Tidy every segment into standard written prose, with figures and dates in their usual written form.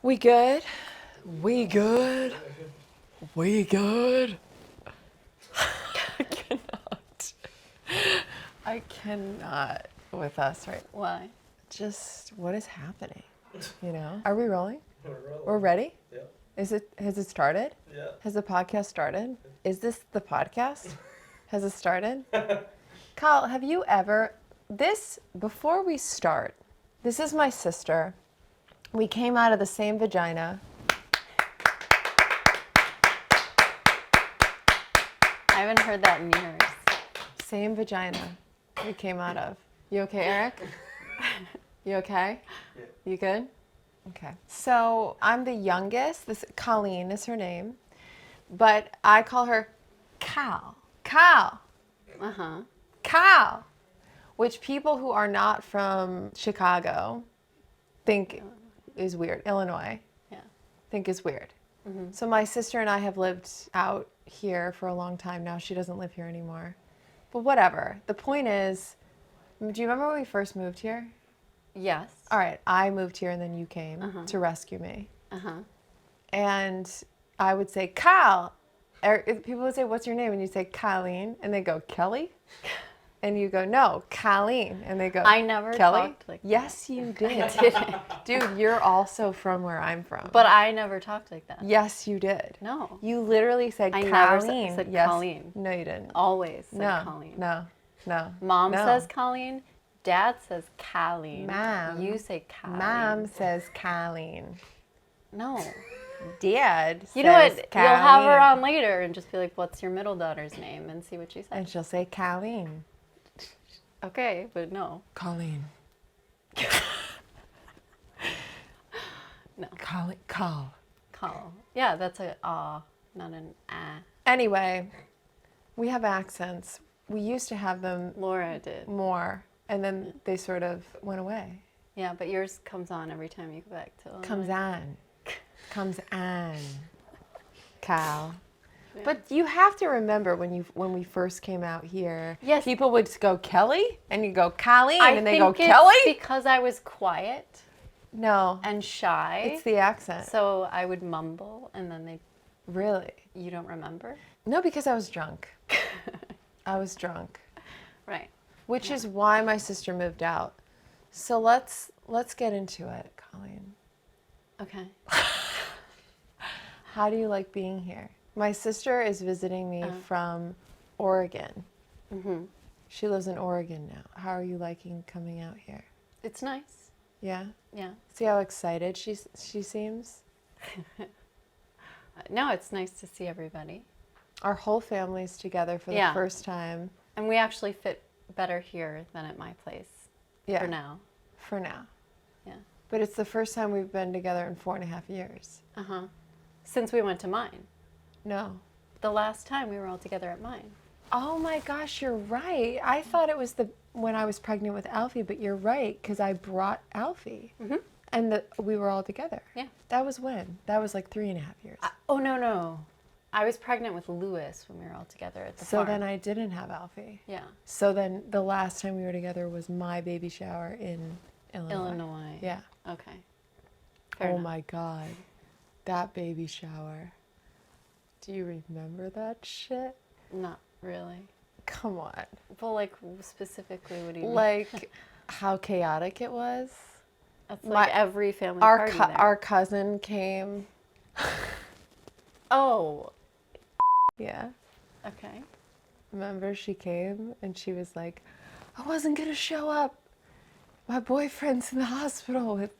We good? We good? We good? I cannot. I cannot with us right. Why? Just what is happening? You know? Are we rolling? We're rolling. We're ready? Yeah. Has it started? Yeah. Has the podcast started? Is this the podcast? Has it started? Kyle, have you ever before we start, this is my sister. We came out of the same vagina. I haven't heard that in years. Same vagina we came out of. You okay, Eric? You okay? Yeah. You good? Okay. So I'm the youngest. Colleen is her name. But I call her Cal. Cal. Uh-huh. Cal. Which people who are not from Chicago think is weird. Illinois. Yeah. Think is weird. Mm-hmm. So my sister and I have lived out here for a long time now. She doesn't live here anymore. But whatever. The point is, do you remember when we first moved here? Yes. All right, I moved here and then you came to rescue me. Uh-huh. And I would say, Kyle. People would say, what's your name? And you say, Colleen. And they go, Kelly? And you go, no, Colleen. And they go, I never Kelly? talked like that. Yes, you did. I didn't. Dude, you're also from where I'm from. But I never talked like that. Yes, you did. No. You literally said I Colleen. never said Yes. Colleen. No, you didn't. Always said No, Colleen. no. Mom no. says Colleen. Dad says Colleen. Mom. You say Colleen. Mom says Colleen. No. Dad You know what? says You'll have her Colleen. on later and just be like, what's your middle daughter's name? And see what she says. And she'll say Colleen. Okay, but no. Colleen. No. Colleen. Call. Call. Yeah, that's a ah, not an ah. Anyway, we have accents. We used to have them Laura did. more, and then they sort of went away. Yeah, but yours comes on every time you go back to Illinois. Comes on. Comes on. Cal. Yeah. But you have to remember when we first came out here, Yes. people would just go Kelly, and you go Colleen, I and they think go it's Kelly. because I was quiet No, and shy. it's the accent. So I would mumble, and then Really? you don't remember? No, because I was drunk. I was drunk, Right. which is why my sister moved out. So let's get into it, Colleen. Okay. How do you like being here? My sister is visiting me from Oregon. Mm-hmm. She lives in Oregon now. How are you liking coming out here? It's nice. Yeah? Yeah. See how excited she seems? No, it's nice to see everybody. Our whole family's together for the Yeah. first time. And we actually fit better here than at my place. Yeah. For now. For now. Yeah. But it's the first time we've been together in 4.5 years. Uh-huh. Since we went to mine. No. The last time we were all together at mine. Oh my gosh, you're right. I thought it was when I was pregnant with Alfie, but you're right, because I brought Alfie. Mm-hmm. And we were all together. Yeah. That was when? That was like 3.5 years. Oh, no. I was pregnant with Lewis when we were all together at the farm. So then I didn't have Alfie. Yeah. So then the last time we were together was my baby shower in Illinois. Yeah. Okay. Fair Oh enough. my God. That baby shower. Do you remember that shit? Not really. Come on. Well, like, specifically, what do you mean? Like how chaotic it was. That's like my- every family party there. Our cousin came. Oh, Yeah. okay. Remember she came and she was like, I wasn't going to show up. My boyfriend's in the hospital with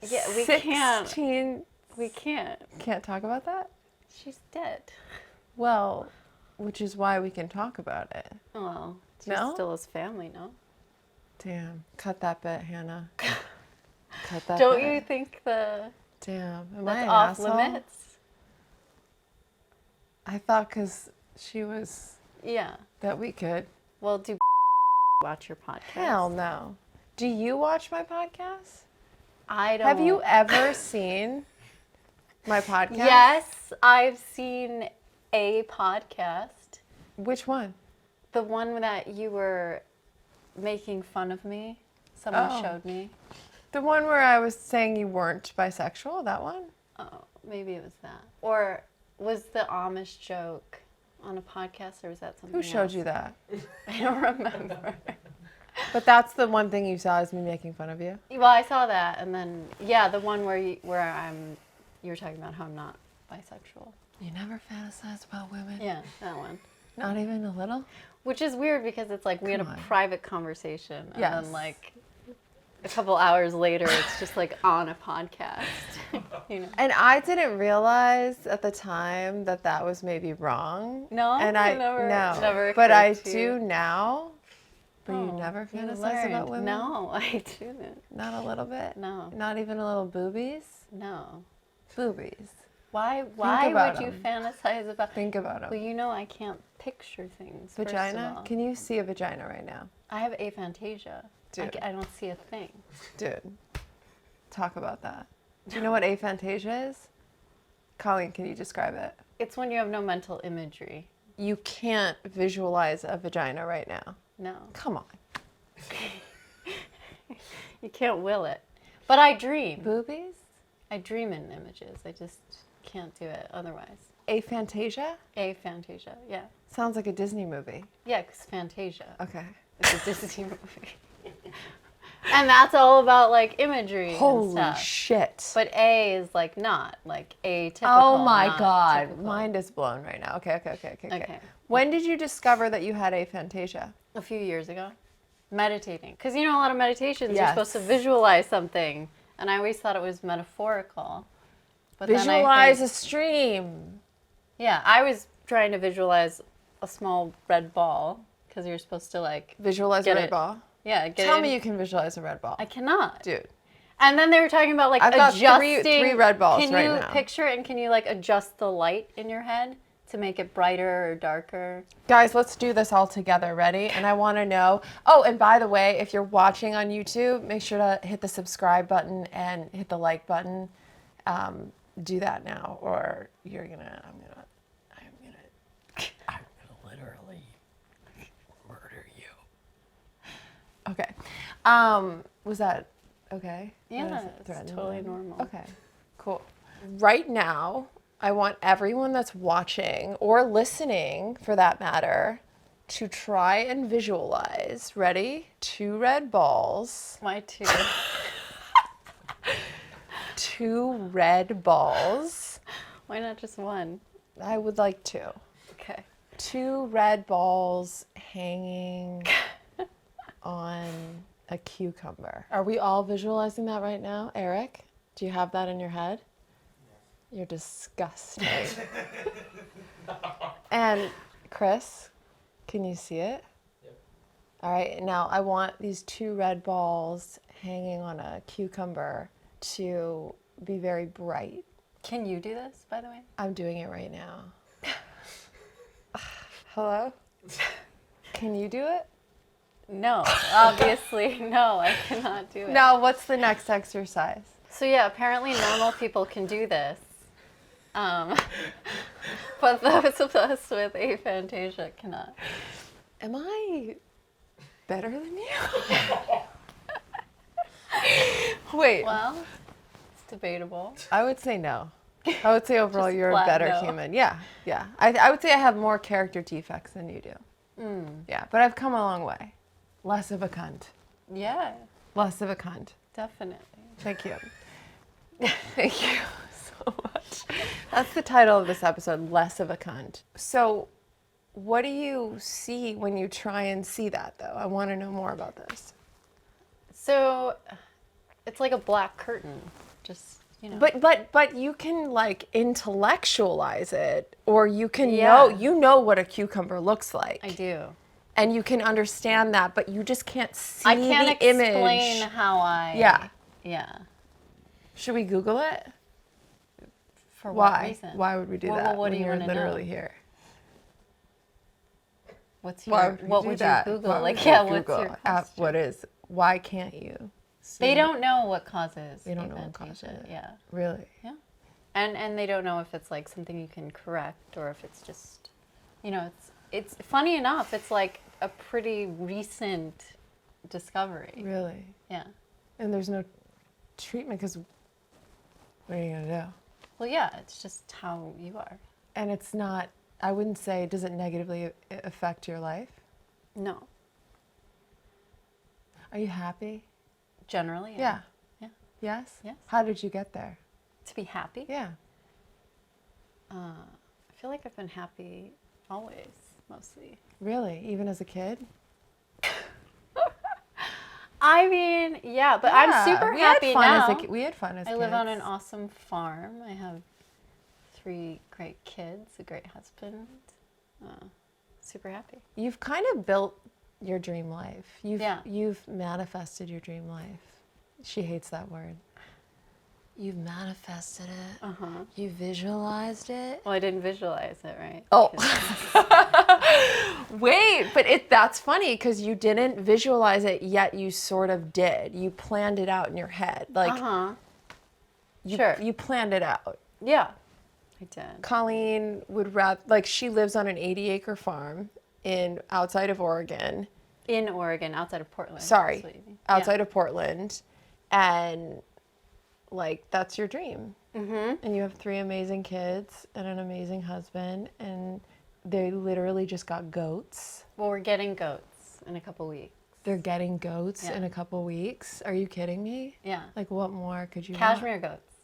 Yeah, we can't. 16. We can't. Can't talk about that? She's dead. Well, which is why we can talk about it. Well, she's No? still his family, no? Damn. Cut that bit, Hannah. Cut that Don't bit. you think Damn. Am I that's an off asshole? limits? I thought because she was, Yeah. that we could. Well, do watch your podcast? Hell no. Do you watch my podcast? I don't. Have you ever seen my podcast? Yes, I've seen a podcast. Which one? The one that you were making fun of me. Someone Oh. showed me. The one where I was saying you weren't bisexual, that one? Oh, maybe it was that. Or was the Amish joke on a podcast, or was that something Who showed else? you that? I don't remember. But that's the one thing you saw is me making fun of you? Well, I saw that, and then the one where you were talking about how I'm not bisexual. You never fantasize about women? Yeah, that one. Not even a little? Which is weird because it's like we had a Come on. private conversation, and Yes. then like a couple hours later, it's just like on a podcast. You know? And I didn't realize at the time that that was maybe wrong. No? And I Never but I occurred to do you? now. But you Oh, never you fantasize learned. about women? No, I didn't. Not a little bit? No. Not even a little boobies? No. Boobies. Why about would you 'em. fantasize about? Think about Well, them. you know I can't picture things. First of Vagina? all. Can you see a vagina right now? I have aphantasia. Dude. I don't see a thing. Dude, talk about that. Do you know what aphantasia is? Colleen, can you describe it? It's when you have no mental imagery. You can't visualize a vagina right now. No. Come on. You can't will it. But I dream. Boobies? I dream in images. I just can't do it otherwise. Aphantasia? Aphantasia, yeah. Sounds like a Disney movie. Yeah, because Fantasia. Okay. It's a Disney movie. And that's all about like imagery and Holy stuff. shit. But A is like not, like atypical. Oh my not god. typical. Mind is blown right now. Okay. Okay. When did you discover that you had aphantasia? A few years ago. Meditating. Because you know, a lot of meditations, you're Yes. supposed to visualize something. And I always thought it was metaphorical. But then I Visualize think- a stream. Yeah, I was trying to visualize a small red ball. Because you're supposed to like, Visualize Get a red it. ball. yeah, get Tell it. me you can visualize a red ball. I cannot. Dude. And then they were talking about like I've got adjusting. three red balls Can right you now. picture it and can you like adjust the light in your head to make it brighter or darker? Guys, let's do this all together. Ready? And I want to know. Oh, and by the way, if you're watching on YouTube, make sure to hit the subscribe button and hit the like button. Do that now, or you're gonna. I'm gonna literally murder you. Okay. Was that okay? Yeah, That was it's threatening totally then? normal. Okay. Cool. Right now, I want everyone that's watching or listening, for that matter, to try and visualize. Ready? 2 red balls. My two. 2 red balls. Why not just one? I would like 2. Okay. 2 red balls hanging on a cucumber. Are we all visualizing that right now? Eric, do you have that in your head? You're disgusting. And Chris, can you see it? Yep. All right, now I want these 2 red balls hanging on a cucumber to be very bright. Can you do this, by the way? I'm doing it right now. Hello? Can you do it? No, obviously, no, I cannot do it. Now, what's the next exercise? So yeah, apparently normal people can do this. But those of us with aphantasia cannot. Am I better than you? Wait, Well, it's debatable. I would say no. I would say overall Just you're a flat better no. human. Yeah. I would say I have more character defects than you do. Yeah, but I've come a long way. Less of a cunt. Yeah, Less of a cunt. definitely. Thank you. Thank you so much. That's the title of this episode, Less of a Cunt. So, what do you see when you try and see that, though? I want to know more about this. So, it's like a black curtain, just, you know. But you can like intellectualize it, or you can Yeah. know what a cucumber looks like. I do. And you can understand that, but you just can't see I can't the image. explain how I. Yeah. Yeah. Should we Google it? For Why? what reason? Why would we do Well, that? what do when you you're wanna know? literally here? What's Why your? would we What do would that? you Google? Why Like, would we yeah. What's Google your? what is? Why can't you? See They it? don't know what causes. They don't know what aphantasia. causes it. Yeah. Really. Yeah. And they don't know if it's like something you can correct or if it's just, you know, it's funny enough. It's like a pretty recent discovery. Really. Yeah. And there's no treatment because what are you going to do? Well, yeah, it's just how you are. And it's not, I wouldn't say, does it negatively affect your life? No. Are you happy? Generally, Yeah. Yeah. Yes? Yes. How did you get there? To be happy? Yeah. I feel like I've been happy always, mostly. Really? Even as a kid? I mean, yeah, but I'm super happy now. We had fun as I kids. live on an awesome farm. I have 3 great kids, a great husband. Super happy. You've kind of built your dream life. Yeah. You've manifested your dream life. She hates that word. You've manifested it. Uh-huh. You visualized it. Well, I didn't visualize it, right? Oh. Wait, but that's funny because you didn't visualize it, yet you sort of did. You planned it out in your head. Like, Sure. You planned it out. Yeah, I did. Colleen would she lives on an 80-acre farm outside of Oregon. In Oregon, outside of Portland. Sorry, outside of of Portland. And, that's your dream. Mm-hmm. And you have 3 amazing kids and an amazing husband. And they literally just got goats. Well, we're getting goats in a couple weeks. They're getting goats in a couple weeks. Are you kidding me? Yeah. What more could you Cashmere goats.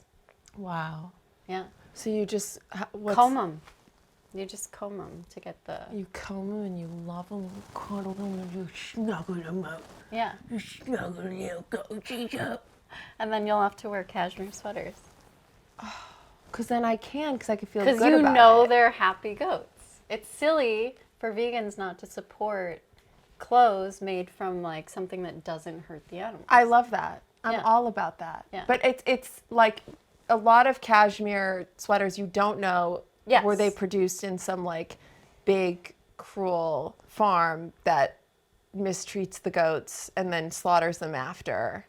Wow. Yeah. So you just... comb them. You just comb them to get the... You comb them and you love them, you cuddle them, and you snuggle them up. Yeah. You snuggle your goaties up. And then you'll have to wear cashmere sweaters. Because then I can feel good about it. Because you know they're happy goats. It's silly for vegans not to support clothes made from something that doesn't hurt the animals. I love that. I'm all about that. Yeah. But it's like a lot of cashmere sweaters you don't know were they produced in some big cruel farm that mistreats the goats and then slaughters them after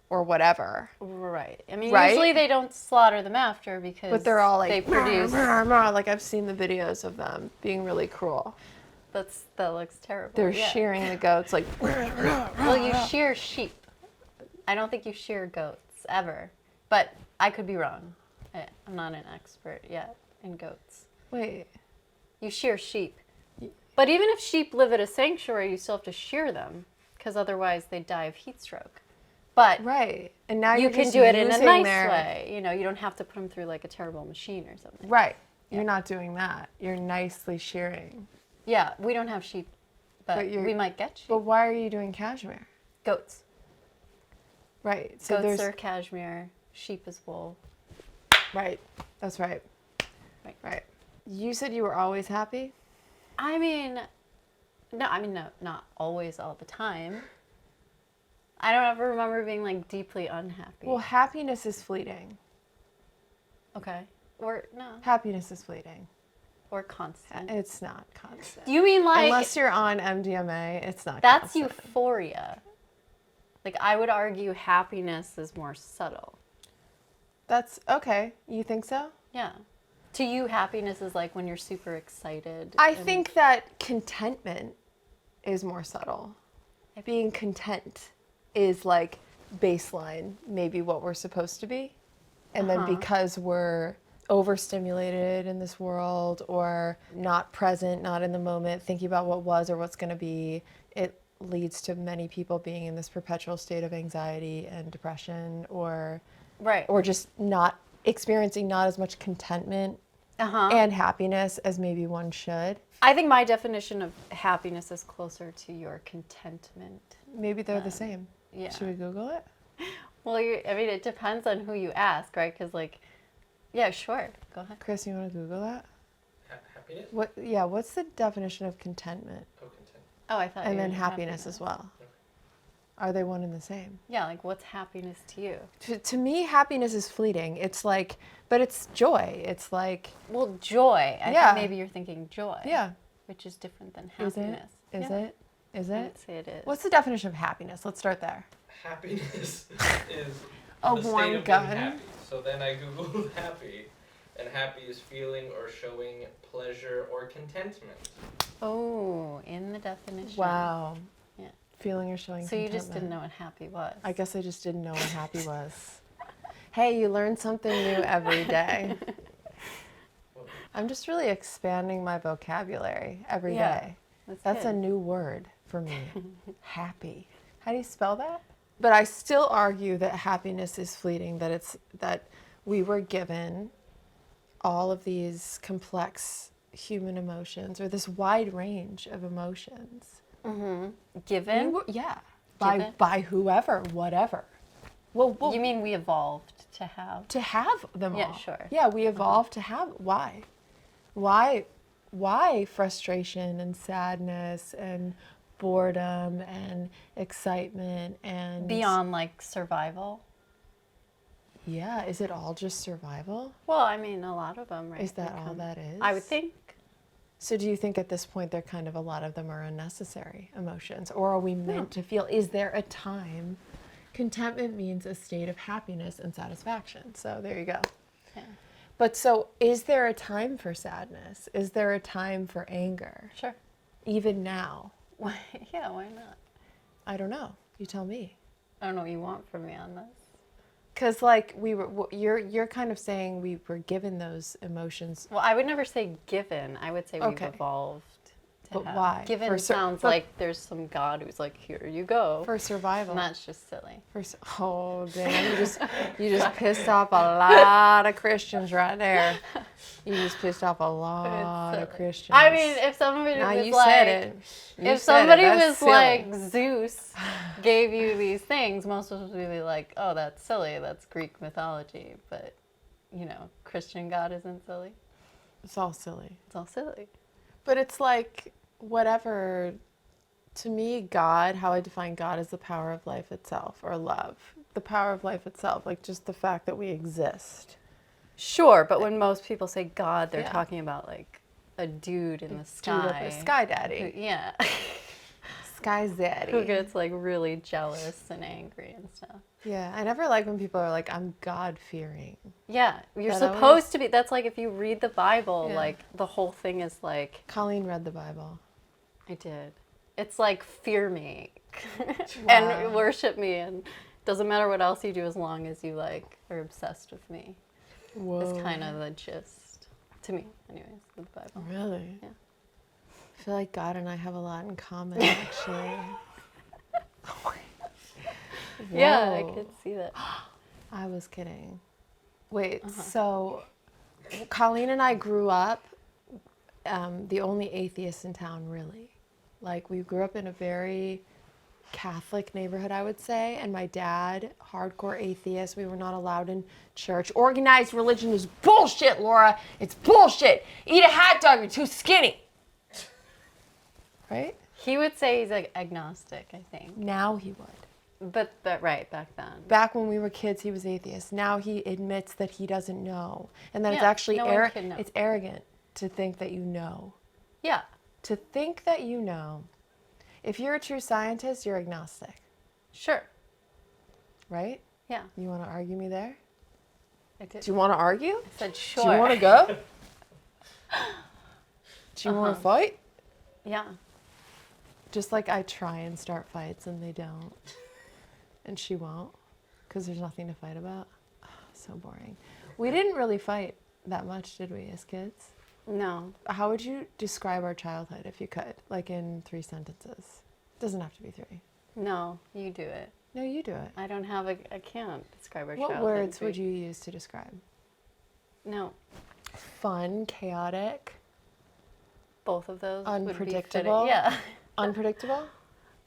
or whatever. Right. I mean, usually they don't slaughter them after because but they're all they produce... I've seen the videos of them being really cruel. That looks terrible. They're shearing the goats Well, you shear sheep. I don't think you shear goats ever. But I could be wrong. I'm not an expert yet in goats. Wait. You shear sheep. But even if sheep live at a sanctuary, you still have to shear them because otherwise they die of heat stroke. But right. And now you can do it in a nice way. You don't have to put them through a terrible machine or something. Right. You're not doing that. You're nicely shearing. Yeah, we don't have sheep, but we might get sheep. But why are you doing cashmere? Goats. Right. So goats are cashmere. Sheep is wool. Right. That's right. Right. You said you were always happy? No, not always all the time. I don't ever remember being deeply unhappy. Well, happiness is fleeting. Okay. Or no. Happiness is fleeting. Or constant. It's not constant. You mean unless you're on MDMA, it's not that's constant. Euphoria. I would argue happiness is more subtle. That's okay. You think so? Yeah. To you, happiness is when you're super excited. I think that contentment is more subtle. Being content is baseline, maybe what we're supposed to be. And then because we're overstimulated in this world or not present, not in the moment, thinking about what was or what's going to be, it leads to many people being in this perpetual state of anxiety and depression or just not experiencing not as much contentment and happiness as maybe one should. I think my definition of happiness is closer to your contentment. Maybe they're the same. Yeah. Should we Google it? Well, it depends on who you ask, right? Because yeah, sure. Go ahead. Chris, you want to Google that? Happiness? What's the definition of contentment? Oh, content. Oh, I thought. And then happiness as well. Okay. Are they one and the same? Yeah, what's happiness to you? To me, happiness is fleeting. It's but it's joy. It's well, joy. I think maybe you're thinking joy. Yeah. Which is different than happiness. Is it? Is it? I would say it is. What's the definition of happiness? Let's start there. Happiness is A the warm state of gun. being happy. So then I googled happy, and happy is feeling or showing pleasure or contentment. Oh, in the definition. Wow. Yeah. Feeling or showing So you contentment. just didn't know what happy was. I guess I just didn't know what happy was. Hey, you learn something new every day. I'm just really expanding my vocabulary every day. That's a new word for me. Happy. How do you spell that? But I still argue that happiness is fleeting, that we were given all of these complex human emotions, or this wide range of emotions. Given? By whoever, whatever. Well, You mean we evolved to have? to have them all. Yeah, sure. Yeah, we evolved to have. Why? Why frustration and sadness and boredom and excitement and Beyond like survival? Yeah, is it all just survival? Well, I mean, a lot of them, right? Is that all that is? I would think. So do you think at this point they're kind of a lot of them are unnecessary emotions, or are we meant to feel? Is there a time? Contentment means a state of happiness and satisfaction. So there you go. Yeah. But so is there a time for sadness? Is there a time for anger? Sure. Even now? Yeah, why not? I don't know. You tell me. I don't know what you want from me on this. Because like you're kind of saying we were given those emotions. Well, I would never say given. I would say we've Okay. evolved to But have. why? Given sounds like there's some God who's like, here you go. For survival. And that's just silly. Oh damn! You just pissed off a lot of Christians right there. You just pissed off a lot of Christians. I mean, if somebody now was you like, said it. You if said it. somebody That's was silly. like Zeus gave you these things, most of us would be like, oh, that's silly. That's Greek mythology. But, you know, Christian God isn't silly. It's all silly. It's all silly. But it's like whatever. To me, God, how I define God, is the power of life itself, or love. The power of life itself, like just the fact that we exist. Sure, but when most people say God, they're Yeah. talking about like a dude in the Dude, sky. a sky daddy. Yeah. Sky daddy. Who gets like really jealous and angry and stuff. Yeah, I never like when people are like, I'm God-fearing. Yeah, you're That supposed always- to be. That's like if you read the Bible, Yeah. like the whole thing is like, Colleen read the Bible. I did. It's like fear me Wow. and worship me, and doesn't matter what else you do as long as you like are obsessed with me. Whoa. It's kind of the gist, to me, anyways, with the Bible. Really? Yeah. I feel like God and I have a lot in common, actually. Yeah, I Whoa. could see that. I was kidding. Wait, so Colleen and I grew up the only atheists in town, really. Like, we grew up in a very Catholic neighborhood, I would say, and my dad, hardcore atheist. We were not allowed in church. Organized religion is bullshit, Laura. It's bullshit. Eat a hot dog, you're too skinny. Right? He would say he's like agnostic, I think. Now he would. But right, back then. Back when we were kids, he was atheist. Now he admits that he doesn't know, and that it's Yeah, actually no one can know. it's arrogant to think that you know. Yeah. To think that you know. If you're a true scientist, you're agnostic, Sure. right? Yeah. You want to argue me there? I did. Do you want to argue? I said sure. Do you want to go? Do you want to fight? Yeah. Just like I try and start fights and they don't. And she won't, because there's nothing to fight about. So boring. We didn't really fight that much, did we, as kids? No. How would you describe our childhood if you could? Like in 3 sentences. Doesn't have to be 3. No, you do it. No, you do it. I don't have I can't describe our What childhood. words would you use to describe? No. Fun, chaotic, Both of those would be Unpredictable? fitting. Yeah. unpredictable?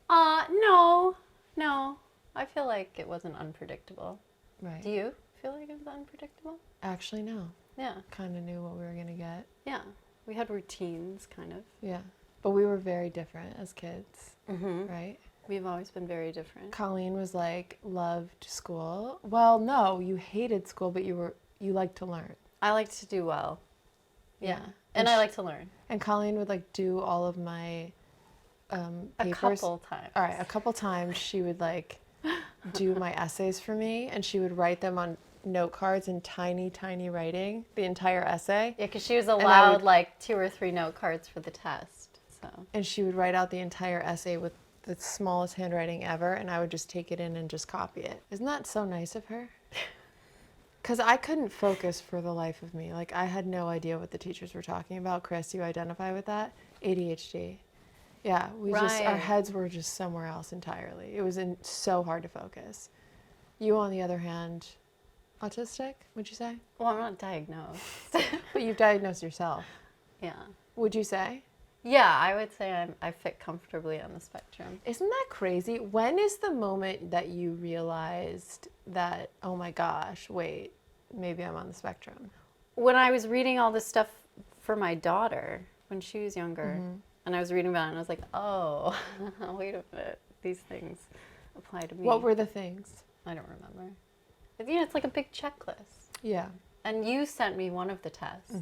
No. No. I feel like it wasn't unpredictable. Right. Do you feel like it was unpredictable? Actually, no. Yeah. Kind of knew what we were going to get. Yeah. We had routines, kind of. Yeah. But we were very different as kids, Mm-hmm. right? We've always been very different. Colleen was like, loved school. Well, no, you hated school, but you liked to learn. I like to do well. Yeah. Yeah. And I like to learn. And Colleen would like do all of my A papers. couple times. All right, a couple times she would like do my essays for me, and she would write them on note cards in tiny, tiny writing, the entire essay. Yeah, because she was I allowed would- like 2 or 3 note cards for the test. So And she would write out the entire essay with the smallest handwriting ever, and I would just take it in and just copy it. Isn't that so nice of her? Because I couldn't focus for the life of me. Like, I had no idea what the teachers were talking about. Chris, you identify with that? ADHD. Yeah, our Right. heads were just somewhere else entirely. It was so hard to focus. You, on the other hand, autistic, would you say? Well, I'm not diagnosed. But you've diagnosed yourself. Yeah. Would you say? Yeah, I would say I fit comfortably on the spectrum. Isn't that crazy? When is the moment that you realized that, oh my gosh, wait, maybe I'm on the spectrum? When I was reading all this stuff for my daughter when she was younger, and I was reading about it, and I was like, oh, wait a minute, these things apply to me. What were the things? I don't remember. It's like a big checklist. Yeah. And you sent me one of the tests.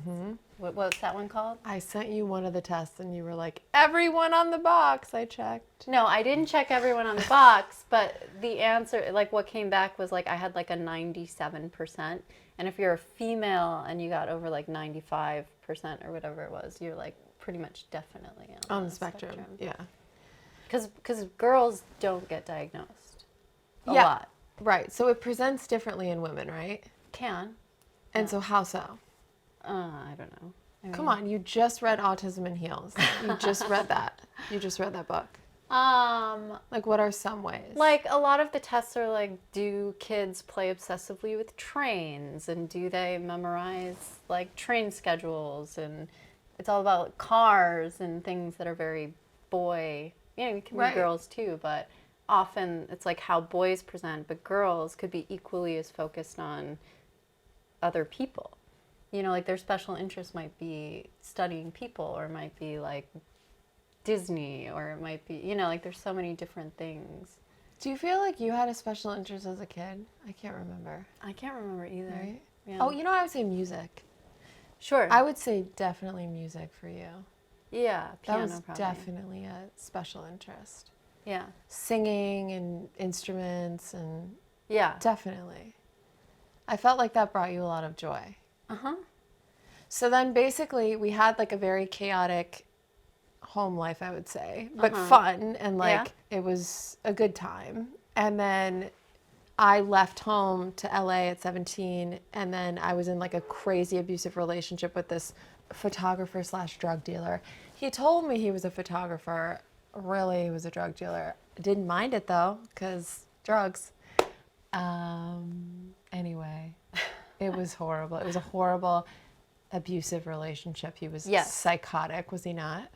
What's that one called? I sent you one of the tests and you were like, everyone on the box. I checked. No, I didn't check everyone on the box, but the answer, like what came back was like I had like a 97%. And if you're a female and you got over like 95% or whatever it was, you're like pretty much definitely On the spectrum. Yeah. Because girls don't get diagnosed a Yeah. lot. Right. So it presents differently in women, right? Can. And so how so? I don't know. Come on, you just read Autism in Heels. You just read that. You just read that book. Like, what are some ways? Like a lot of the tests are like, do kids play obsessively with trains, and do they memorize like train schedules, and it's all about cars and things that are very boy. It can be Right. girls too, but often it's like how boys present, but girls could be equally as focused on other people. Like their special interest might be studying people, or it might be like Disney, or it might be, like there's so many different things. Do you feel like you had a special interest as a kid? I can't remember. I can't remember either. Right? Yeah. Oh, I would say music. Sure. I would say definitely music for you. Yeah, piano That was probably. definitely a special interest. Yeah. Singing and instruments and Yeah. definitely. I felt like that brought you a lot of joy. Uh-huh. So then basically we had like a very chaotic home life, I would say, but fun, and like it was a good time. And then I left home to LA at 17, and then I was in like a crazy abusive relationship with this photographer / drug dealer. He told me he was a photographer. Really, he was a drug dealer. Didn't mind it though, because drugs. Anyway, it was horrible. It was a horrible abusive relationship. He was psychotic, was he not?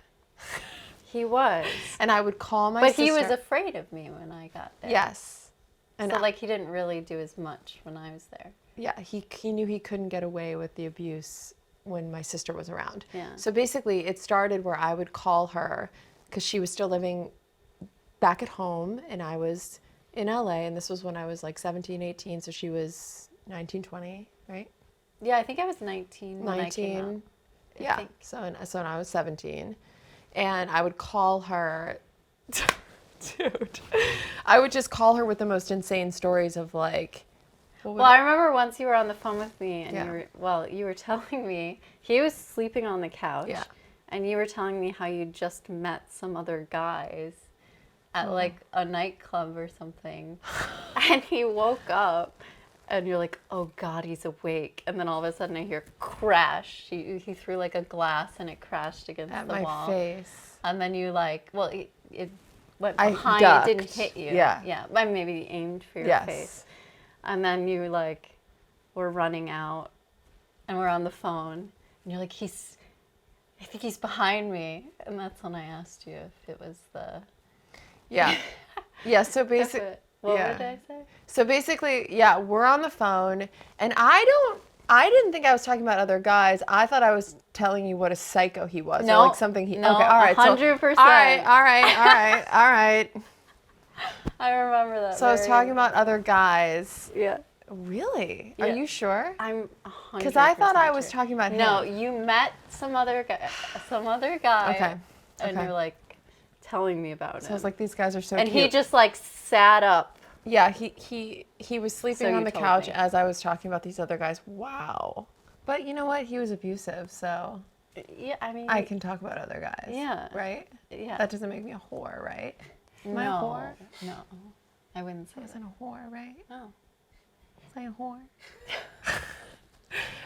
He was. And I would call my sister. But he was afraid of me when I got there. Yes. And so like he didn't really do as much when I was there. Yeah, he knew he couldn't get away with the abuse when my sister was around. Yeah. So basically it started where I would call her because she was still living back at home and I was in LA, and this was when I was like 17, 18, so she was 19, 20, right? Yeah, I think I was 19 when I came out. 19. Yeah. So when I was 17, and I would call her, dude, I would just call her with the most insane stories of like. Well, I remember once you were on the phone with me, and Yeah. you were telling me he was sleeping on the couch, Yeah. and you were telling me how you just met some other guys at like a nightclub or something, and he woke up. And you're like, oh God, he's awake. And then all of a sudden I hear crash. He threw like a glass and it crashed against At the my wall. face. And then you like, well, it went I behind, ducked. it didn't hit you. Yeah. Yeah. But maybe you aimed for your Yes. face. And then you like were running out and we're on the phone. And you're like, I think he's behind me. And that's when I asked you if it was the. Yeah. Yeah, so basically. What yeah. did I say? So basically, yeah, we're on the phone, and I didn't think I was talking about other guys. I thought I was telling you what a psycho he was. No, or like something he. no, okay, all right, 100%. So, all right. I remember that. So I was talking about other guys. Yeah. Really? Yeah. Are you sure? I'm 100%. Because I thought I was sure. talking about him. No, you met some other guy. Okay. And Okay. you're like telling me about So him. I was like, these guys are so and cute. he just like sat up. Yeah, he was sleeping So on you the told couch me. as I was talking about these other guys. Wow. But you know what? He was abusive, so Yeah, I mean. I can talk about other guys. Yeah. Right? Yeah. That doesn't make me a whore, right? Am I a no, whore? no, I wouldn't say I wasn't a whore, right? that. No. Was I a whore?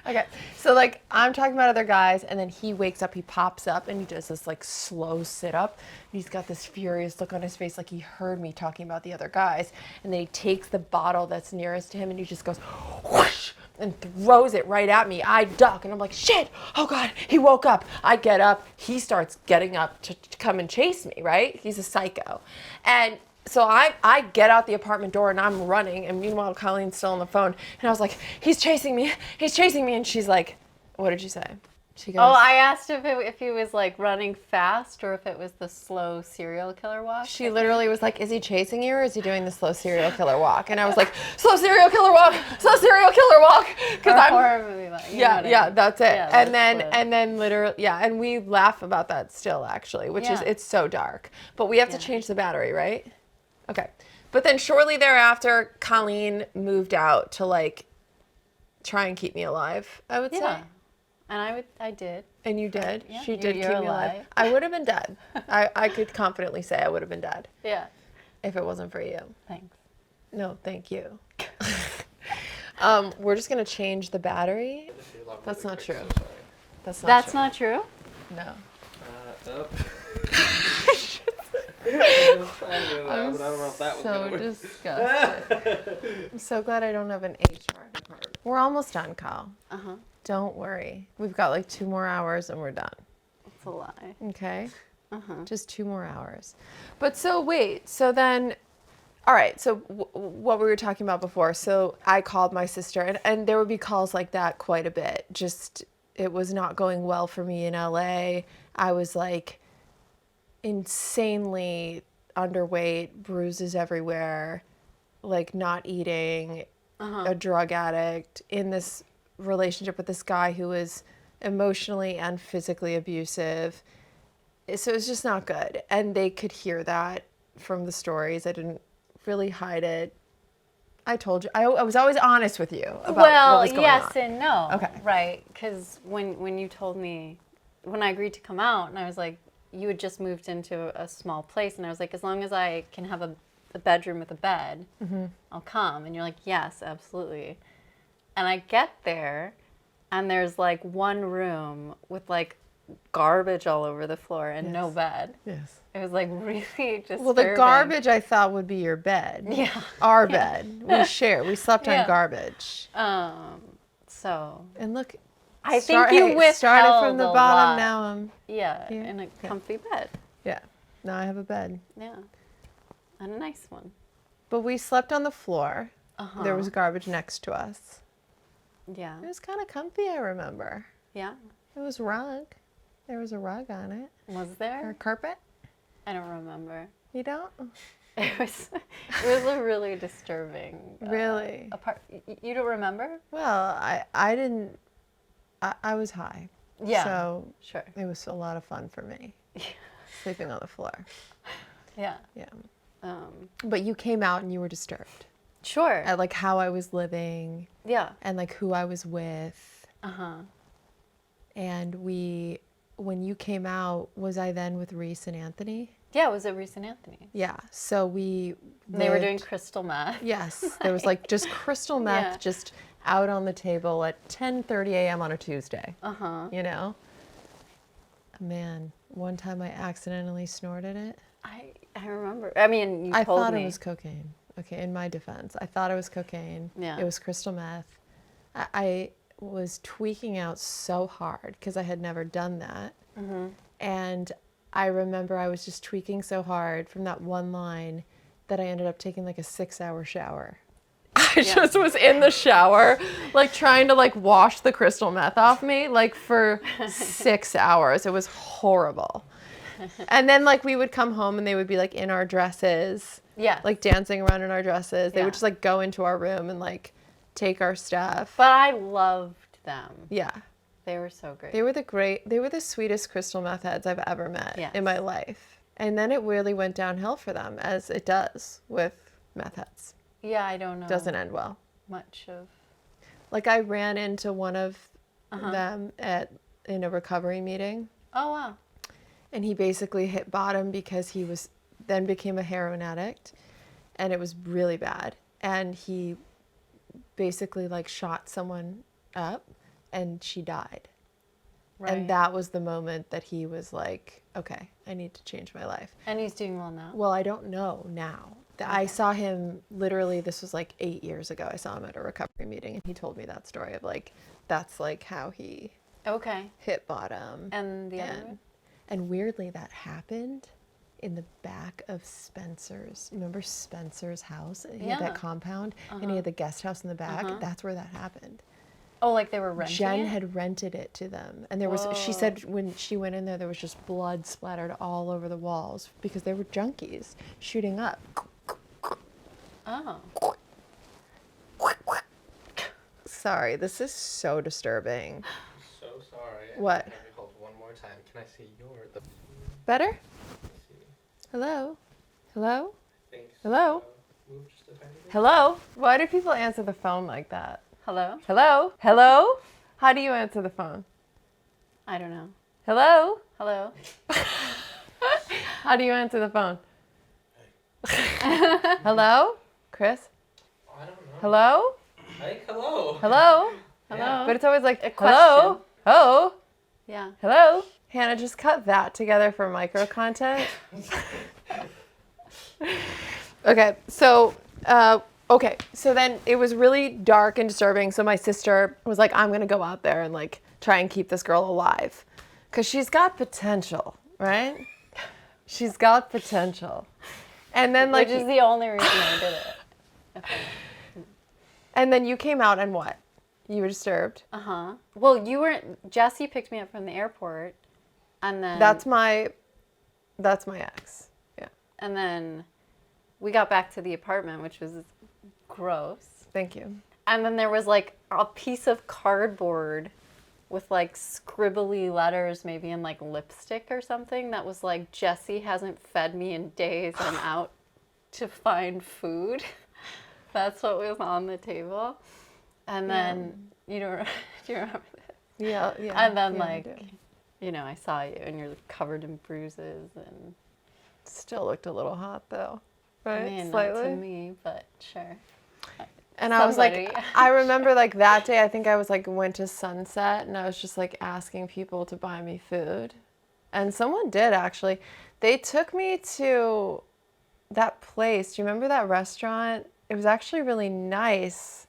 Okay, so like I'm talking about other guys, and then he wakes up, he pops up, and he does this like slow sit up. And he's got this furious look on his face, like he heard me talking about the other guys. And then he takes the bottle that's nearest to him, and he just goes whoosh and throws it right at me. I duck, and I'm like, shit! Oh God! He woke up. I get up. He starts getting up to come and chase me. Right? He's a psycho, and. So I get out the apartment door and I'm running, and meanwhile Colleen's still on the phone, and I was like, he's chasing me, and she's like, what did you say? She goes, Oh, I asked if he was like running fast or if it was the slow serial killer walk. she literally was like, is he chasing you or is he doing the slow serial killer walk? And I was like, slow serial killer walk, because Or I'm horror movie walk. You know what I yeah, mean. that's it. Yeah, and that's then literally, yeah, and we laugh about that still actually, which is, Yeah. it's so dark. But we have to Yeah. change the battery, right? Okay. But then shortly thereafter, Colleen moved out to like try and keep me alive, I would say. Yeah. And I did. And you did. Yeah, She did you're keep me alive. alive. I would have been dead. I could confidently say I would have been dead Yeah. if it wasn't for you. Thanks. No, thank you. We're just going to change the battery. That's not true. That's That's true. not true? No. Up. I was trying to do that, I'm but I don't know if that was so gonna work. disgusted. I'm so glad I don't have an HR department. We're almost done, Kyle. Uh-huh. Don't worry. We've got like 2 more hours and we're done. It's a lie. Okay? Uh-huh. Just 2 more hours. But so wait, so then, all right, so what we were talking about before. So I called my sister, and there would be calls like that quite a bit. Just, it was not going well for me in LA. I was like insanely underweight, bruises everywhere, like not eating, a drug addict, in this relationship with this guy who was emotionally and physically abusive. So it was just not good. And they could hear that from the stories. I didn't really hide it. I told you. I was always honest with you about what was going on. yes and no. Okay. Right. Because when you told me, when I agreed to come out, and I was like, you had just moved into a small place, and I was like, as long as I can have a bedroom with a bed, I'll come. And you're like, yes, absolutely. And I get there, and there's like one room with like garbage all over the floor and no bed. Yes. It was like really disturbing. Well, the garbage I thought would be your bed. Yeah. Our bed. We share. We slept on Yeah. garbage. So And look, I think you withheld started from the a bottom. lot. Now I'm yeah, Here? in a Yeah. comfy bed. yeah. Now I have a bed. Yeah, and a nice one. But we slept on the floor. Uh-huh. There was garbage next to us. Yeah, It was kind of comfy. I remember. yeah. It was rug. There was a rug on it. Was Or there? carpet. I don't remember. You don't? It was a really disturbing. Really? You don't remember? Well, I didn't. I was high. Yeah. So Sure. it was a lot of fun for me. Sleeping on the floor. Yeah. Yeah. Um, But you came out and you were disturbed sure. at like how I was living Yeah. and like who I was with. Uh huh. And when you came out, was I then with Reese and Anthony? Yeah, it was at Reese and Anthony. Yeah. So we. They were lived- doing crystal meth. Yes. There was like just crystal meth Yeah. just out on the table at 10:30 a.m. on a Tuesday. Uh huh. You know? Man, one time I accidentally snorted it. I remember. I mean, you I told thought me. it was cocaine. Okay, in my defense, I thought it was cocaine. Yeah. It was crystal meth. I was tweaking out so hard because I had never done that. Mm-hmm. And I remember I was just tweaking so hard from that one line that I ended up taking like a 6-hour shower. I just was in the shower, like trying to like wash the crystal meth off me, like for 6 hours. It was horrible. And then like we would come home and they would be like in our dresses, Yeah. like dancing around in our dresses. They Yeah. would just like go into our room and like take our stuff. But I loved them. Yeah. They were so great. They were the sweetest crystal meth heads I've ever met Yes. in my life. And then it really went downhill for them, as it does with meth heads. Yeah, I don't know. Doesn't end well. much of. Like I ran into one of Uh-huh. them in a recovery meeting, Oh wow. and he basically hit bottom because he was then became a heroin addict, and it was really bad. And he basically like shot someone up and she died. Right. And that was the moment that he was like, okay, I need to change my life. And he's doing well now. Well, I don't know now. I saw him literally, this was like 8 years ago. I saw him at a recovery meeting and he told me that story of like, that's like how he Okay. hit bottom. And the other one? And weirdly, that happened in the back of Spencer's. Remember Spencer's house? He had that compound and he had the guest house in the back. That's where that happened. Oh, like they were renting Jen it? had rented it to them. And there was, she said when she went in there was just blood splattered all over the walls because they were junkies shooting up. Oh. Sorry, this is so disturbing. I'm so sorry. What? Maybe hold one more time. Can I see the Better? Let me see. Hello? Hello? Thanks. Hello? Move just a tiny bit. Hello? Why do people answer the phone like that? Hello? Hello? Hello? How do you answer the phone? I don't know. Hello? Hello? How do you answer the phone? Hello? Chris? I don't know. Hello? Like, hello. Hello? Hello? But it's always like, A hello? question. Oh? Yeah. Hello? Hannah, just cut that together for micro content. Okay, so then it was really dark and disturbing. So my sister was like, I'm gonna go out there and like try and keep this girl alive, cause she's got potential, right? She's got potential. And then like, Which is the only reason I did it. and then you came out and what? You were disturbed. Uh-huh. Well, Jesse picked me up from the airport, and then... That's my ex. Yeah. And then we got back to the apartment, which was gross. Thank you. And then there was like a piece of cardboard with like scribbly letters, maybe in like lipstick or something, that was like, Jesse hasn't fed me in days. I'm out to find food. That's what was on the table. And then, do you remember this? Yeah. And then yeah, I do. I saw you and you're covered in bruises and... Still looked a little hot though, right? I mean, Slightly. not to me, but sure. And I was Somebody. like, I remember like that day, I think I was like, went to Sunset and I was just like asking people to buy me food. And someone did actually. They took me to that place. Do you remember that restaurant? It was actually really nice.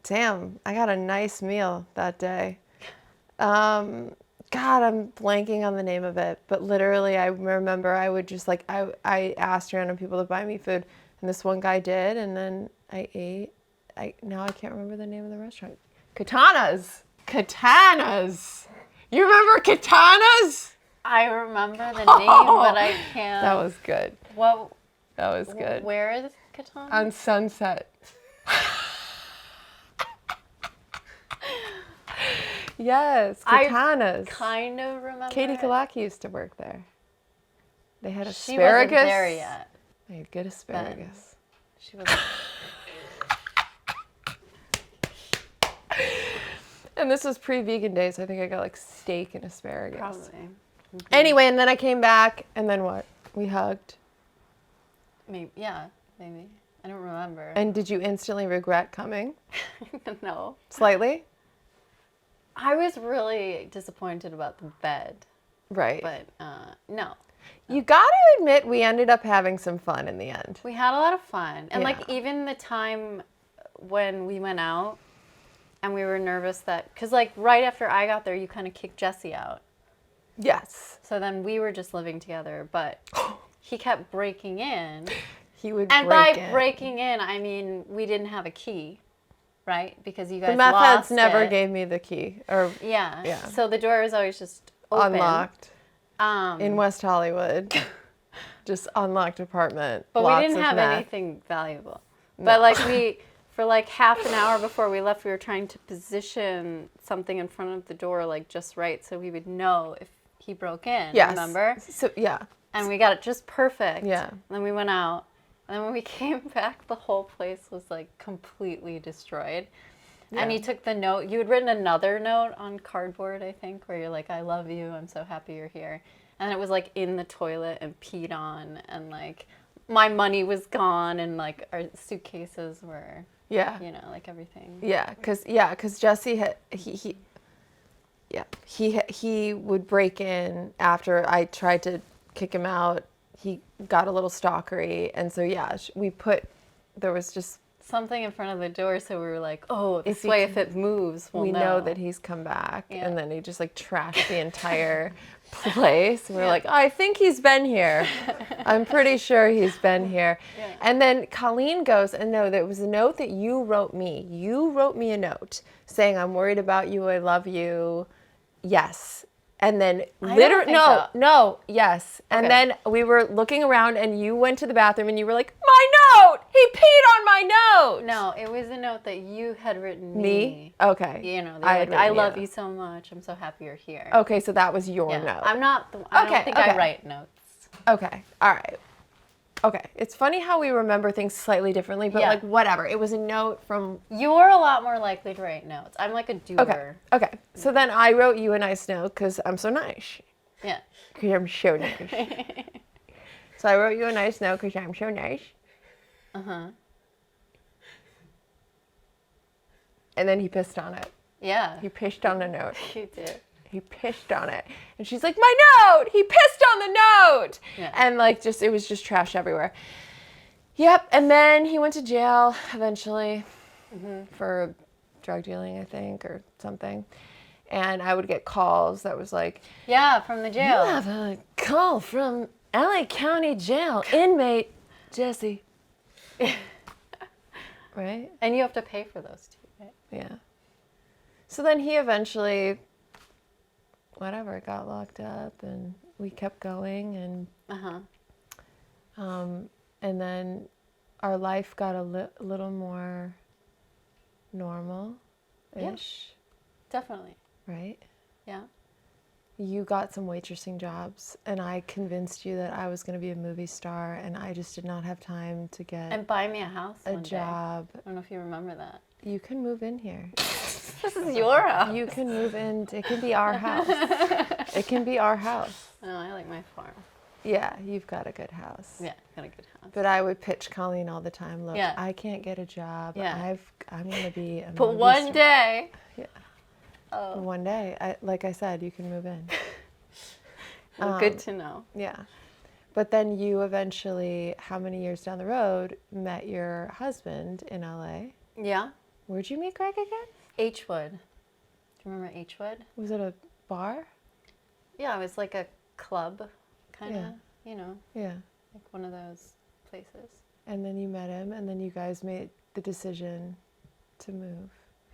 Damn, I got a nice meal that day. God, I'm blanking on the name of it. But literally, I remember I would just like, I asked random people to buy me food. And this one guy did. And then I ate. Now I can't remember the name of the restaurant. Katanas. You remember Katanas? I remember the name, but I can't. That was good. What? That was good. Where is Katana? On Sunset. Yes, Katanas. I kind of remember. Katie it. Kalaki used to work there. They had She asparagus. wasn't there yet. They had good asparagus. She wasn't. And this was pre-vegan days. I think I got like steak and asparagus. Probably. Anyway, and then I came back, and then what? We hugged. Maybe. Yeah. Maybe. I don't remember. And did you instantly regret coming? No. Slightly? I was really disappointed about the bed, Right. but no. You gotta admit, we ended up having some fun in the end. We had a lot of fun. And like Yeah. even the time when we went out and we were nervous that, because like right after I got there, you kind of kicked Jesse out. Yes. So then we were just living together, but he kept breaking in. He would And break by in. breaking in, I mean we didn't have a key, right? Because you guys The meth lost heads never it. gave me the key. Or Yeah. Yeah. So the door was always just open. unlocked. Um, In West Hollywood. Just unlocked apartment. But lots we didn't of have meth. anything valuable. But like for like half an hour before we left, we were trying to position something in front of the door like just right so we would know if he broke in. Yes. Remember? So, yeah. And we got it just perfect. Yeah. And then we went out. And then when we came back, the whole place was like completely destroyed. And Yeah. he took the note. You had written another note on cardboard, I think, where you're like, I love you. I'm so happy you're here. And it was like in the toilet and peed on. And like my money was gone. And like our suitcases were, Yeah. like everything. Yeah, because Jesse had, he would break in after I tried to kick him out. He got a little stalkery, and so yeah, there was just Something in front of the door, so we were like, oh, If this he way can- if it moves, we'll we know that he's come back, Yeah. and then he just like trashed the entire place. And we're like, oh, I think he's been here. I'm pretty sure he's been here. Yeah. And then Colleen goes, and no, there was a note that you wrote me. You wrote me a note saying, I'm worried about you. I love you. Yes. And then I literally, don't think so. yes. And Okay. then we were looking around and you went to the bathroom and you were like, my note! He peed on my note! No, it was a note that you had written Me? Okay. You know, I had I written love you. you so much. I'm so happy you're here. Okay, so that was your Yeah. note. I'm not. I don't think okay. I write notes. Okay, all right. Okay, it's funny how we remember things slightly differently, but Yeah. like whatever. It was a note from. You're a lot more likely to write notes. I'm like a doer. Okay. So then I wrote you a nice note because I'm so nice. Yeah. Because I'm so nice. So I wrote you a nice note because I'm so nice. Uh-huh. And then he pissed on it. Yeah. He pissed on the note. You did. He pissed on it. And she's like, my note! He pissed on the note! Yeah. And like it was just trash everywhere. Yep. And then he went to jail eventually for drug dealing, I think, or something. And I would get calls that was like, Yeah, from the jail. you have a call from LA County Jail, inmate Jesse. Right? And you have to pay for those too, right? Yeah. So then he eventually, whatever, got locked up and we kept going and Uh-huh. and then our life got a little more normal-ish, Definitely. right? Yeah. You got some waitressing jobs and I convinced you that I was going to be a movie star and I just did not have time to get And buy me a house a one day. job. I don't know if you remember that. You can move in here. This is your house. You can move in. It can be our house. It can be our house. No, I like my farm. Yeah, you've got a good house. Yeah, got a good house. But I would pitch Colleen all the time. Look, Yeah. I can't get a job. Yeah. I'm gonna be a But movie one star." day. Yeah. Oh, One day, like I said, you can move in. well, good to know. Yeah. But then you eventually, how many years down the road, met your husband in LA. Yeah. Where'd you meet Greg again? Hwood. Do you remember Hwood? Was it a bar? Yeah, it was like a club, kind of, Yeah. you know, Yeah. like one of those places. And then you met him, and then you guys made the decision to move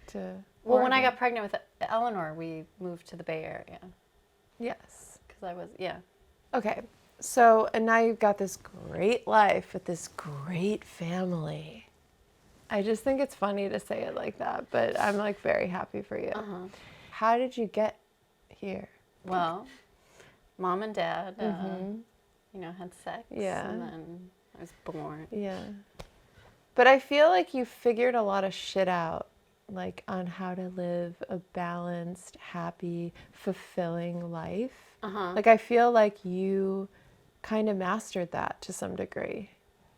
to. Well, when I Oregon. got pregnant with Eleanor, we moved to the Bay Area Yes. because I was, yeah. Okay. So, and now you've got this great life with this great family. I just think it's funny to say it like that, but I'm like very happy for you. Uh-huh. How did you get here? Well, mom and dad, you know, had sex. Yeah. And then I was born. Yeah. But I feel like you figured a lot of shit out, like on how to live a balanced, happy, fulfilling life. Uh-huh. Like I feel like you kind of mastered that to some degree.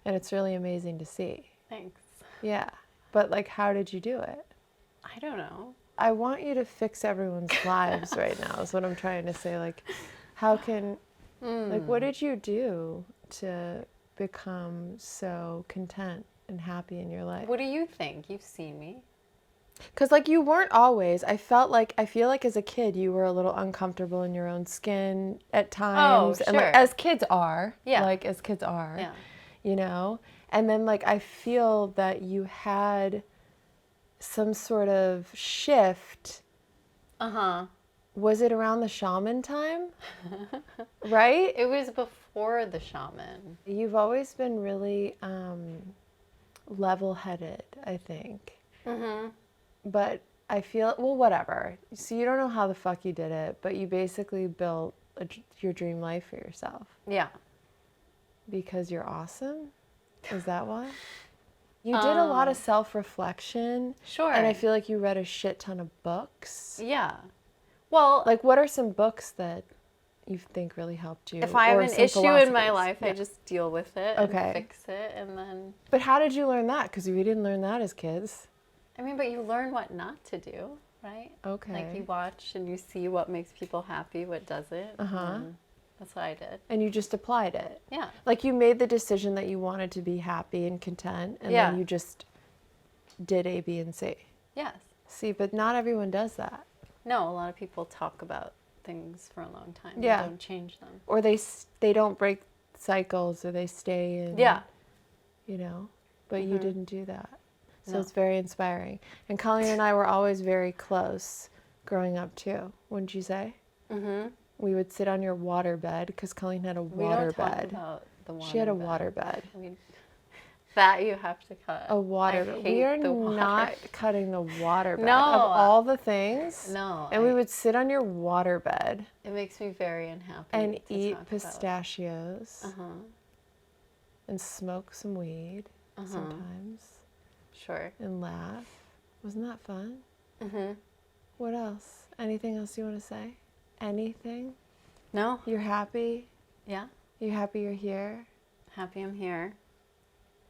And it's really amazing to see. Thanks. Yeah. But like, how did you do it? I don't know. I want you to fix everyone's lives right now is what I'm trying to say. Like, how can, like, what did you do to become so content and happy in your life? What do you think? You've seen me. Because, like, you weren't always. I feel like as a kid, you were a little uncomfortable in your own skin at times. Oh, And, like, sure. as kids are. Yeah. Like, as kids are. Yeah. You know? And then, like, I feel that you had some sort of shift. Uh-huh. Was it around the shaman time? Right? It was before the shaman. You've always been really level-headed, I think. Mm-hmm. But I feel, well, whatever. So you don't know how the fuck you did it, but you basically built your dream life for yourself. Yeah. Because you're awesome? Is that why? You did a lot of self-reflection. Sure. And I feel like you read a shit ton of books. Yeah. Well, Like, what are some books that you think really helped you? if I have Or an some issue in my philosophies? life, I Yeah. just deal with it Okay. and fix it, and then. But how did you learn that? Because we didn't learn that as kids. I mean, but you learn what not to do. right? Okay. Like you watch and you see what makes people happy, what doesn't. And that's what I did. And you just applied it. Yeah. Like you made the decision that you wanted to be happy and content, and Yeah. then you just did A, B, and C. Yes. See, but not everyone does that. No, a lot of people talk about things for a long time Yeah. and don't change them. Or they don't break cycles, or they stay in. Yeah. You know, but you didn't do that. So No. it's very inspiring. And Colleen and I were always very close growing up too, wouldn't you say? Mm-hmm. We would sit on your water bed because Colleen had a We water don't talk bed. about the water She had a bed. water bed. That you have to cut. A water I bed. hate We are the water. not cutting the water bed. No. Of all the things. No. And we would sit on your water bed It makes me very unhappy. and to eat talk pistachios About. and smoke some weed sometimes Sure. and laugh. Wasn't that fun? Mm-hmm. What else? Anything else you want to say? Anything? No. You're happy? Yeah. You happy you're here? Happy I'm here.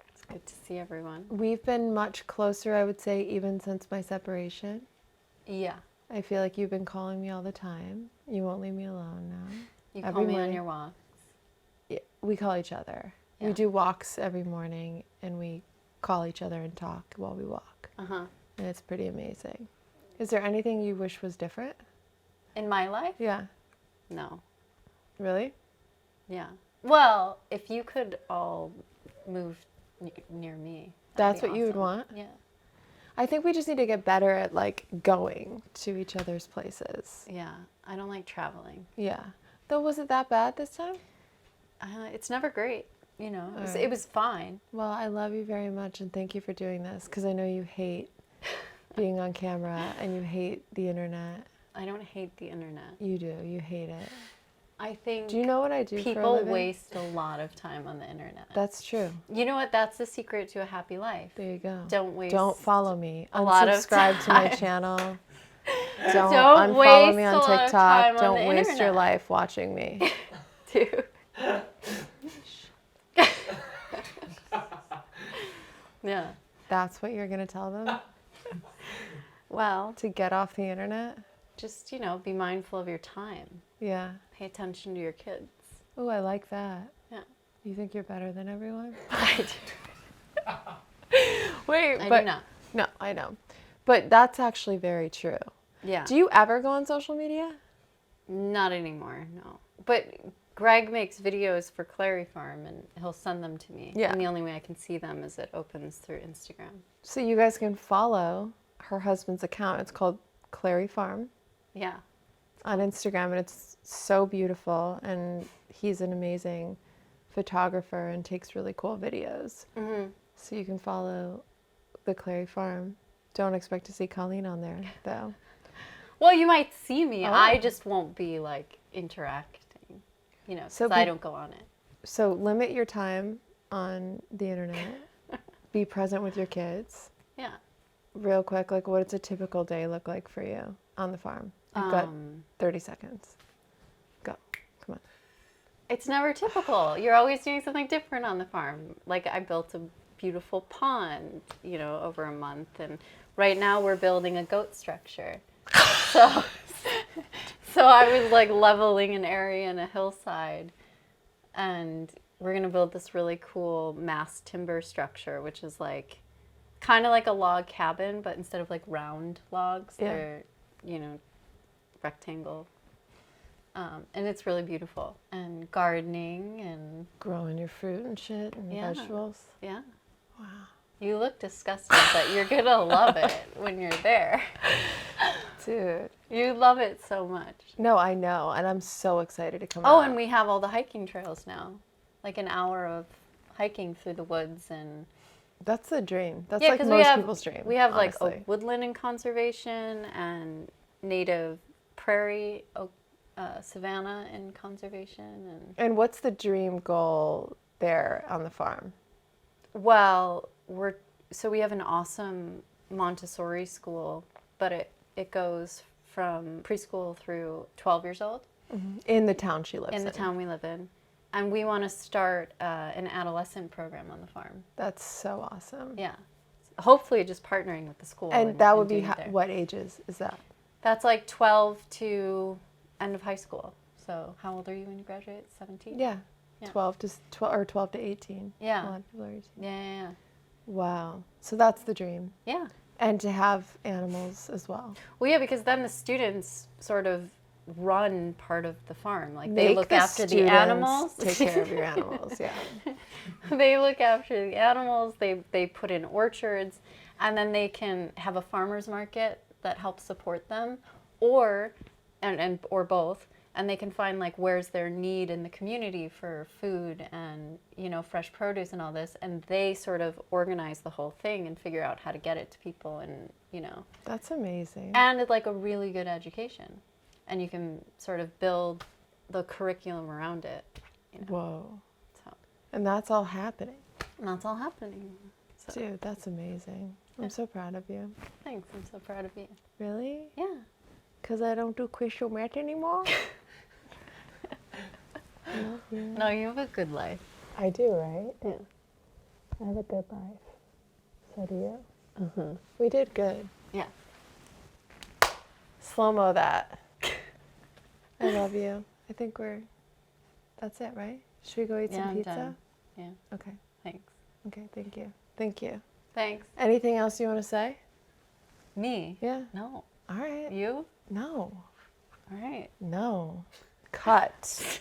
It's good to see everyone. We've been much closer, I would say, even since my separation. Yeah. I feel like you've been calling me all the time. You won't leave me alone now. You Every call me on morning. your walks. Yeah, we call each other. Yeah. We do walks every morning, and we call each other and talk while we walk. Uh-huh. And it's pretty amazing. Is there anything you wish was different? In my life? Yeah. No. Really? Yeah. Well, if you could all move near me. that'd That's be what you would awesome. want? Yeah. I think we just need to get better at, like, going to each other's places. Yeah. I don't like traveling. Yeah. Though, was it that bad this time? It's never great. You know, All right. it was fine. Well, I love you very much, and thank you for doing this, because I know you hate being on camera, and you hate the internet. I don't hate the internet. You do. You hate it. I think Do you know what I do for a people living? waste a lot of time on the internet. That's true. You know what? That's the secret to a happy life. There you go. Don't waste. Don't follow me. a lot of Unsubscribe to my time. channel. Don't Don't unfollow waste me a on lot of TikTok. time on Don't the waste your internet. life watching me. Dude. Yeah. That's what you're going to tell them? Well, To get off the internet? just, be mindful of your time. Yeah. Pay attention to your kids. Oh, I like that. Yeah. You think you're better than everyone? I Wait, do but not. no, I know. But that's actually very true. Yeah. Do you ever go on social media? Not anymore, no. But Greg makes videos for Clary Farm and he'll send them to me. Yeah. And the only way I can see them is it opens through Instagram. So you guys can follow her husband's account. It's called Clary Farm Yeah. on Instagram, and it's so beautiful, and he's an amazing photographer and takes really cool videos. Mm-hmm. So you can follow the Clary Farm. Don't expect to see Colleen on there, though. Well, you might see me. Oh. I just won't be like interacting, So because I don't go on it. So limit your time on the internet. Be present with your kids. Yeah. Real quick, like, what does a typical day look like for you on the farm? You've got 30 seconds. Go. Come on. It's never typical. You're always doing something different on the farm. Like I built a beautiful pond, over a month, and right now we're building a goat structure. So I was like leveling an area in a hillside, and we're gonna build this really cool mass timber structure, which is like kind of like a log cabin, but instead of like round logs, Yeah. they're rectangle. And it's really beautiful. And gardening and Growing your fruit and shit and Yeah. vegetables. yeah. Wow. You look disgusted, but you're gonna love it when you're there. Dude. You love it so much. No, I know. And I'm so excited to come Oh, out. and we have all the hiking trails now. Like an hour of hiking through the woods and That's the dream. That's yeah, like 'cause most people's dream. We have honestly. like oak woodland and conservation and native prairie oak, savanna and conservation And what's the dream goal there on the farm? well, we have an awesome Montessori school, but it goes from preschool through 12 years old In the town she lives in. in the town we live in. And we want to start an adolescent program on the farm. That's so awesome. Yeah. hopefully just partnering with the school. And that would be doing it there. what ages is that? That's like 12 to end of high school. So how old are you when you graduate? 17? Yeah. Yeah. 12 to 18. Yeah. A lot of people are 18. Yeah. Wow. So that's the dream. Yeah. And to have animals as well. Well, yeah, because then the students sort of run part of the farm. Like they Make look the after the students animals. Take care of your animals, yeah. They look after the animals. They put in orchards, and then they can have a farmer's market that helps support them, or both. And they can find like where's their need in the community for food and, you know, fresh produce and all this, and they sort of organize the whole thing and figure out how to get it to people, and, you know. That's amazing. And it's like a really good education, and you can sort of build the curriculum around it, you know. Whoa. So, And that's all happening. and that's all happening. So, Dude, that's amazing. I'm so proud of you. thanks. I'm so proud of you. Really? Yeah. Because I don't do crystal meth anymore? No, you have a good life. I do, right? Yeah. I have a good life. So do you. Mm-hmm. We did good. Yeah. Slow-mo that. I love you. I think that's it, right? Should we go eat Yeah, some I'm pizza? done. Yeah. Okay. Thanks. Okay, thank you. Thank you. Thanks. Anything else you want to say? Me? Yeah. No. All right. You? No. All right. No. Cut.